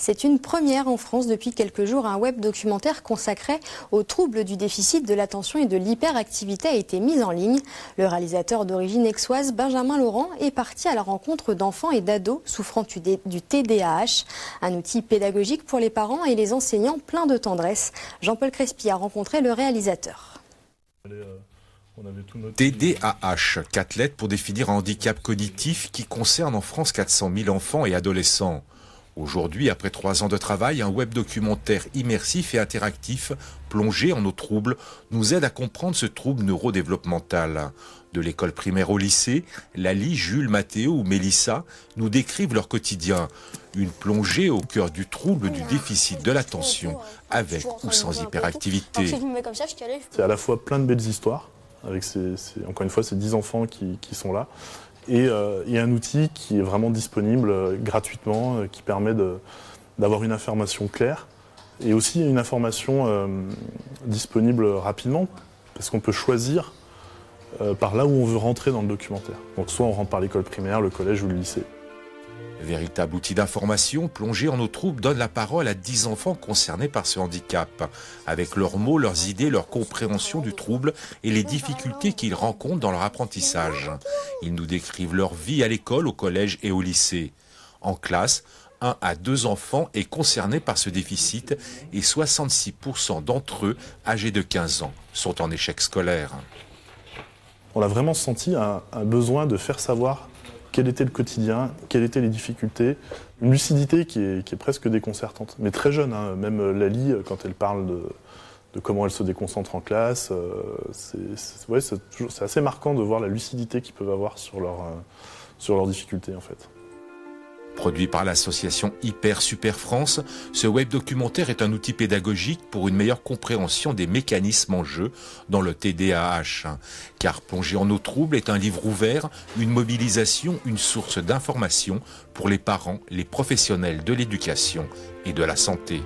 C'est une première en France depuis quelques jours. Un web documentaire consacré aux troubles du déficit de l'attention et de l'hyperactivité a été mis en ligne. Le réalisateur d'origine aixoise, Benjamin Laurent, est parti à la rencontre d'enfants et d'ados souffrant du TDAH. Un outil pédagogique pour les parents et les enseignants plein de tendresse. Jean-Paul Crespi a rencontré le réalisateur. TDAH, 4 lettres pour définir un handicap cognitif qui concerne en France 400 000 enfants et adolescents. Aujourd'hui, après 3 ans de travail, un web documentaire immersif et interactif, plongé en nos troubles, nous aide à comprendre ce trouble neurodéveloppemental. De l'école primaire au lycée, Lali, Jules, Mathéo ou Mélissa nous décrivent leur quotidien. Une plongée au cœur du trouble du déficit de l'attention, avec ou sans hyperactivité. C'est à la fois plein de belles histoires, avec encore une fois ces 10 enfants qui sont là, et un outil qui est vraiment disponible gratuitement, qui permet d'avoir une information claire, et aussi une information disponible rapidement, parce qu'on peut choisir par là où on veut rentrer dans le documentaire. Donc soit on rentre par l'école primaire, le collège ou le lycée. Véritable outil d'information, plongé en nos troubles, donne la parole à 10 enfants concernés par ce handicap, avec leurs mots, leurs idées, leur compréhension du trouble et les difficultés qu'ils rencontrent dans leur apprentissage. Ils nous décrivent leur vie à l'école, au collège et au lycée. En classe, 1 à 2 enfants est concerné par ce déficit et 66% d'entre eux, âgés de 15 ans, sont en échec scolaire. On a vraiment senti un besoin de faire savoir quel était le quotidien, quelles étaient les difficultés, une lucidité qui est presque déconcertante. Mais très jeune, hein, même Lali, quand elle parle de comment elle se déconcentre en classe, c'est assez marquant de voir la lucidité qu'ils peuvent avoir sur leurs difficultés en fait. Produit par l'association Hyper Super France, ce web documentaire est un outil pédagogique pour une meilleure compréhension des mécanismes en jeu dans le TDAH. Car Plonger en nos troubles est un livre ouvert, une mobilisation, une source d'information pour les parents, les professionnels de l'éducation et de la santé.